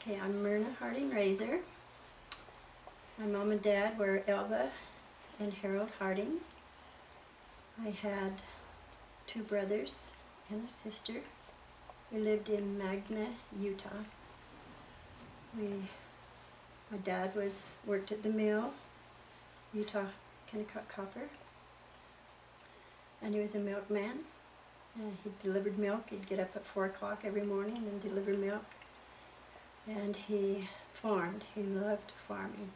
Okay, I'm Myrna Raisor. My mom and dad were Elva and Harold Harding. I had 2 brothers and a sister. We lived in Magna, Utah. My dad worked at the mill, Utah Kennecott Copper, and he was a milkman. He delivered milk. He'd get up at 4 o'clock every morning and deliver milk. And he farmed. He loved farming.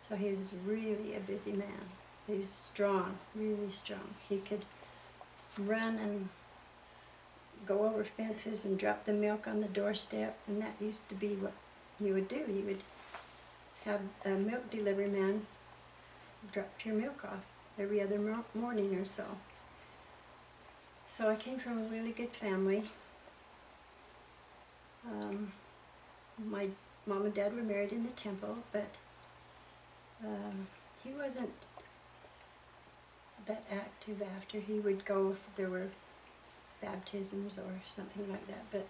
So he was really a busy man. He was strong, really strong. He could run and go over fences and drop the milk on the doorstep, and that used to be what he would do. He would have a milk delivery man drop your milk off every other morning or so. So I came from a really good family. My mom and dad were married in the temple, but he wasn't that active after. He would go if there were baptisms or something like that, but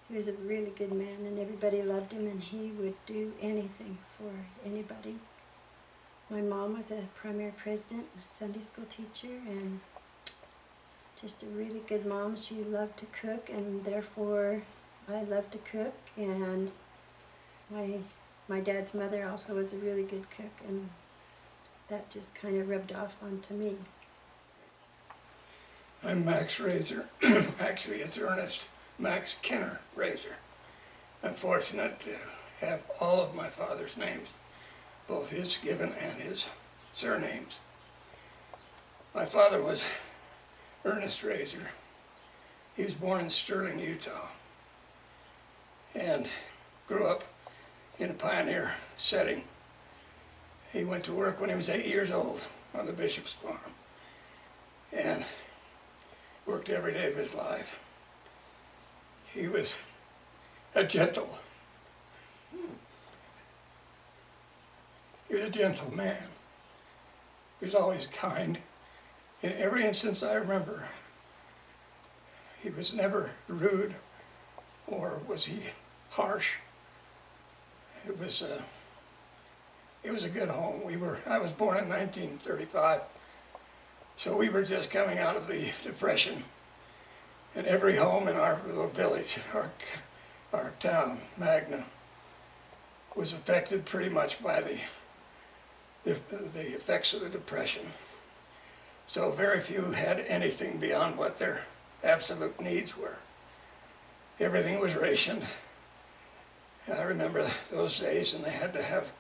he was a really good man and everybody loved him, and he would do anything for anybody. My mom was a primary president, Sunday school teacher, and just a really good mom. She loved to cook, and therefore I loved to cook, and my dad's mother also was a really good cook, and that just kind of rubbed off onto me. I'm Max Raisor. Actually, it's Ernest Max Kenner Raisor. I'm fortunate to have all of my father's names, both his given and his surnames. My father was Ernest Raisor. He was born in Sterling, Utah, and grew up in a pioneer setting. He went to work when he was 8 years old on the bishop's farm and worked every day of his life. He was a gentle man. He was always kind. In every instance I remember, he was never rude or was he harsh. It was a good home. I was born in 1935, so we were just coming out of the Depression, and every home in our little village, our town, Magna, was affected pretty much by the effects of the Depression. So very few had anything beyond what their absolute needs were. Everything was rationed. I remember those days, and they had to have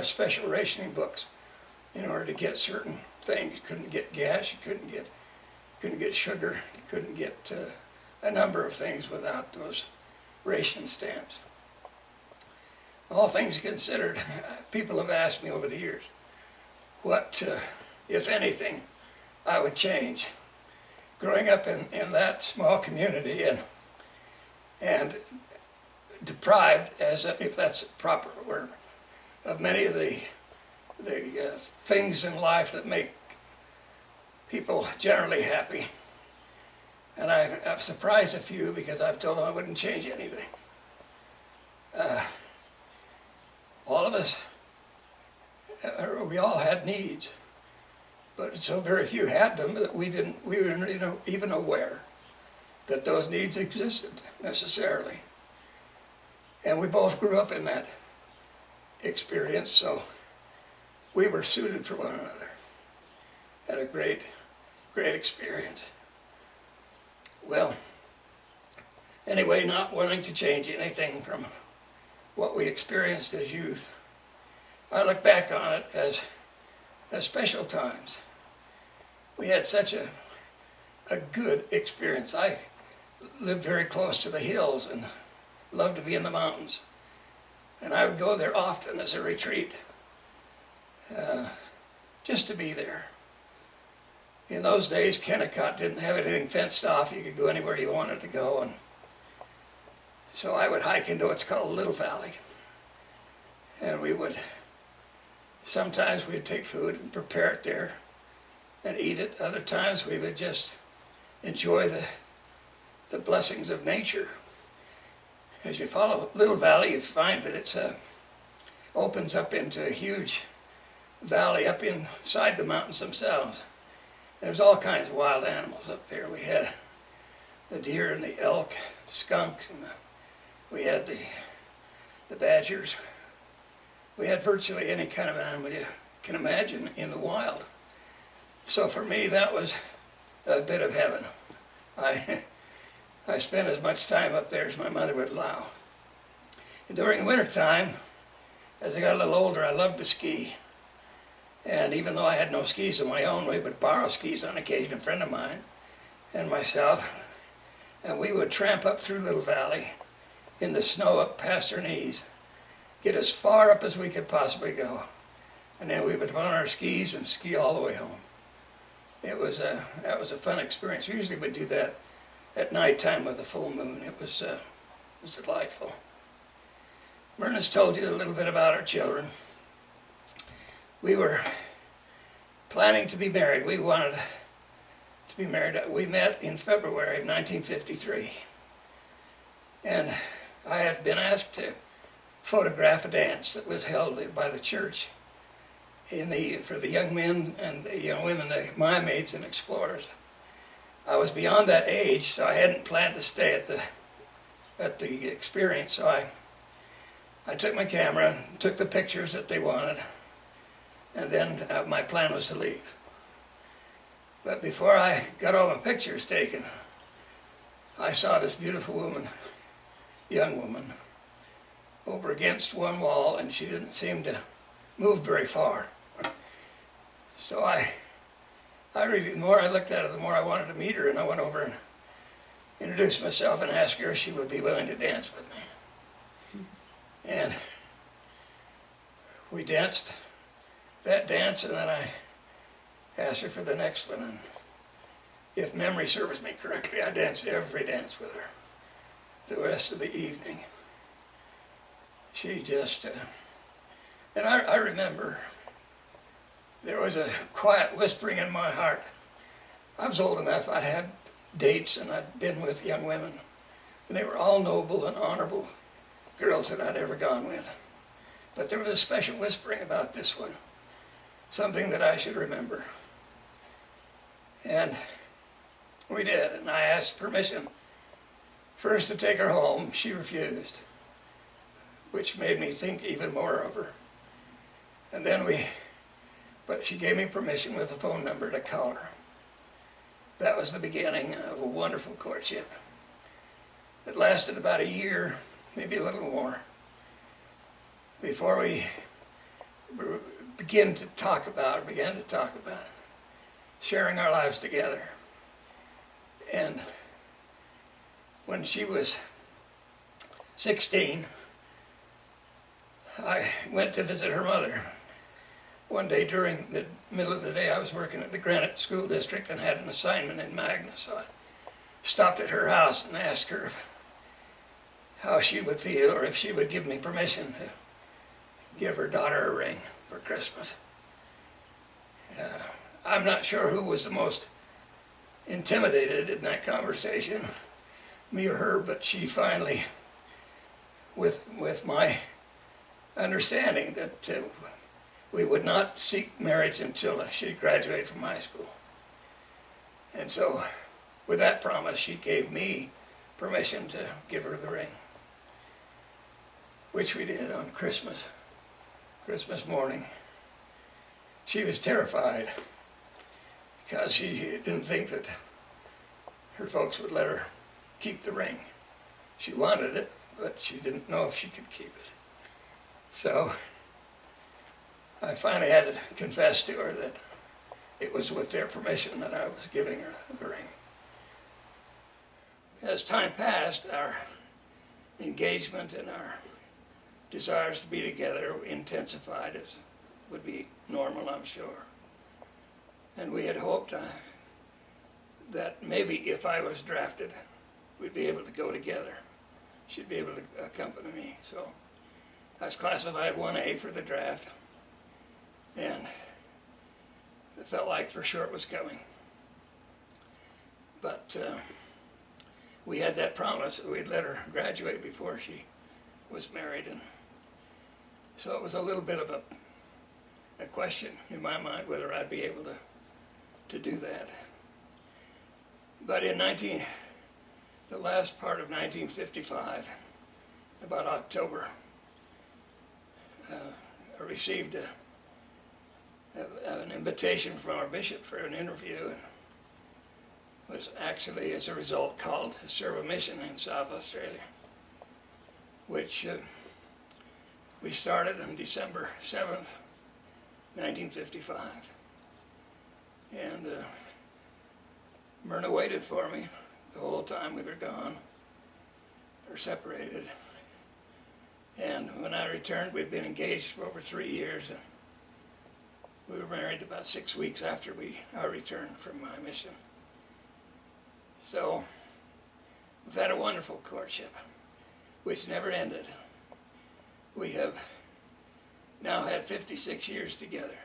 special rationing books in order to get certain things. You couldn't get gas, you couldn't get sugar, you couldn't get a number of things without those ration stamps. All things considered, people have asked me over the years what, if anything, I would change. Growing up in that small community and deprived, if that's a proper word, of many of the things in life that make people generally happy. And I've surprised a few because I've told them I wouldn't change anything. All of us, we all had needs, but so very few had them that we weren't even aware that those needs existed necessarily. And we both grew up in that experience, so we were suited for one another. Had a great experience. Well, anyway, not wanting to change anything from what we experienced as youth, I look back on it as special times. We had such a good experience. I lived very close to the hills and loved to be in the mountains. And I would go there often as a retreat, just to be there. In those days, Kennecott didn't have anything fenced off. You could go anywhere you wanted to go. And so I would hike into what's called Little Valley. And sometimes we'd take food and prepare it there and eat it. Other times we would just enjoy the blessings of nature. as you follow Little Valley, you find that it opens up into a huge valley up inside the mountains themselves. There's all kinds of wild animals up there. We had the deer and the elk, skunks, and we had the badgers. We had virtually any kind of animal you can imagine in the wild. So for me, that was a bit of heaven. I spent as much time up there as my mother would allow. And during the wintertime, as I got a little older, I loved to ski. And even though I had no skis of my own, we would borrow skis on occasion, a friend of mine and myself. And we would tramp up through Little Valley in the snow up past our knees, get as far up as we could possibly go. And then we would put on our skis and ski all the way home. That was a fun experience. We usually would do that at nighttime with a full moon. It was delightful. Myrna's told you a little bit about our children. We were planning to be married. We wanted to be married. We met in February of 1953. And I had been asked to photograph a dance that was held by the church for the young men and the young women, the maids and explorers. I was beyond that age, so I hadn't planned to stay at the experience. So I took my camera, took the pictures that they wanted, and then my plan was to leave. But before I got all my pictures taken, I saw this beautiful woman, young woman, over against one wall, and she didn't seem to move very far. So the more I looked at her, the more I wanted to meet her, and I went over and introduced myself and asked her if she would be willing to dance with me. And we danced that dance, and then I asked her for the next one. And if memory serves me correctly, I danced every dance with her the rest of the evening. She just, and I remember there was a quiet whispering in my heart. I was old enough, I'd had dates and I'd been with young women, and they were all noble and honorable girls that I'd ever gone with. But there was a special whispering about this one, something that I should remember. And we did, and I asked permission first to take her home. She refused, which made me think even more of her. And then but she gave me permission with a phone number to call her. That was the beginning of a wonderful courtship. It lasted about a year, maybe a little more, before we began to talk about sharing our lives together. And when she was 16, I went to visit her mother. One day during the middle of the day, I was working at the Granite School District and had an assignment in Magna, so I stopped at her house and asked her how she would feel, or if she would give me permission to give her daughter a ring for Christmas. I'm not sure who was the most intimidated in that conversation, me or her, but she finally, with my understanding that we would not seek marriage until she graduated from high school. And so, with that promise, she gave me permission to give her the ring, which we did on Christmas morning. She was terrified because she didn't think that her folks would let her keep the ring. She wanted it, but she didn't know if she could keep it. So I finally had to confess to her that it was with their permission that I was giving her the ring. As time passed, our engagement and our desires to be together intensified, as would be normal, I'm sure. And we had hoped that maybe if I was drafted, we'd be able to go together. She'd be able to accompany me. So I was classified 1A for the draft, and it felt like for sure it was coming. But we had that promise that we'd let her graduate before she was married, and so it was a little bit of a question in my mind whether I'd be able to do that. But in the last part of 1955, about October, I received an invitation from our bishop for an interview, and was actually, as a result, called to serve a mission in South Australia, which we started on December 7th, 1955. And Myrna waited for me the whole time we were gone, or separated. And when I returned, we'd been engaged for over 3 years, and we were married about 6 weeks after I returned from my mission. So we've had a wonderful courtship, which never ended. We have now had 56 years together,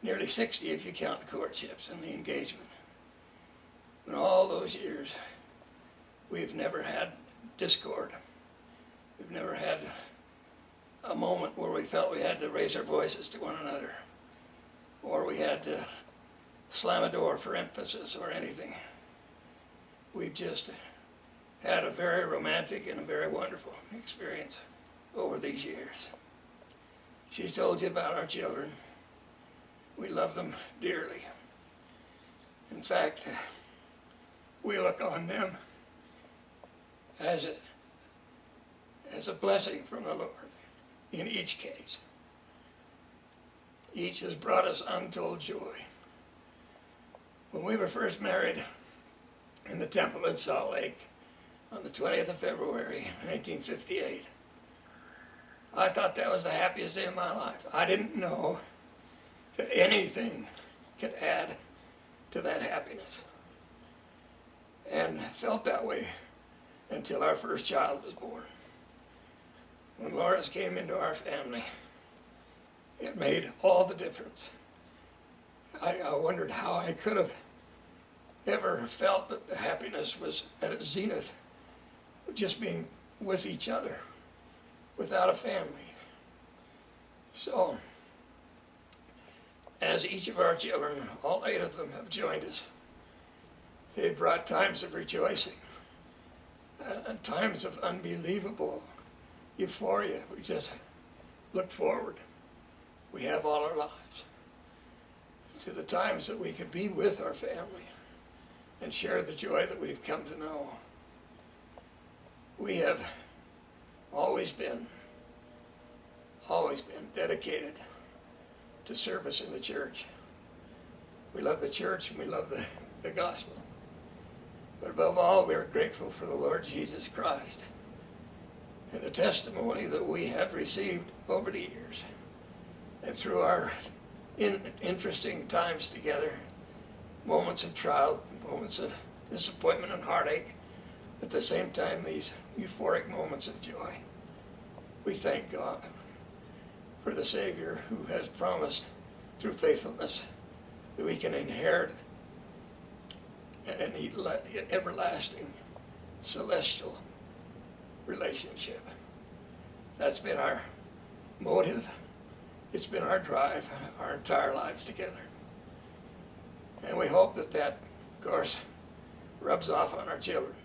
nearly 60 if you count the courtships and the engagement. In all those years, we've never had discord. We've never had a moment where we felt we had to raise our voices to one another, or we had to slam a door for emphasis or anything. We've just had a very romantic and a very wonderful experience over these years. She's told you about our children. We love them dearly. In fact, we look on them as a blessing from the Lord in each case. Each has brought us untold joy. When we were first married in the temple in Salt Lake on the 20th of February, 1958, I thought that was the happiest day of my life. I didn't know that anything could add to that happiness, and felt that way until our first child was born. When Lawrence came into our family, it made all the difference. I wondered how I could have ever felt that the happiness was at its zenith, just being with each other, without a family. So, as each of our children, all 8 of them have joined us, they brought times of rejoicing, and times of unbelievable euphoria. We just look forward. We have all our lives to the times that we could be with our family and share the joy that we've come to know. We have always been dedicated to service in the church. We love the church and we love the gospel. But above all, we are grateful for the Lord Jesus Christ and the testimony that we have received over the years. And through our interesting times together, moments of trial, moments of disappointment and heartache, at the same time these euphoric moments of joy, we thank God for the Savior who has promised through faithfulness that we can inherit an everlasting, celestial relationship. That's been our motive. It's been our drive our entire lives together. And we hope that, of course, rubs off on our children.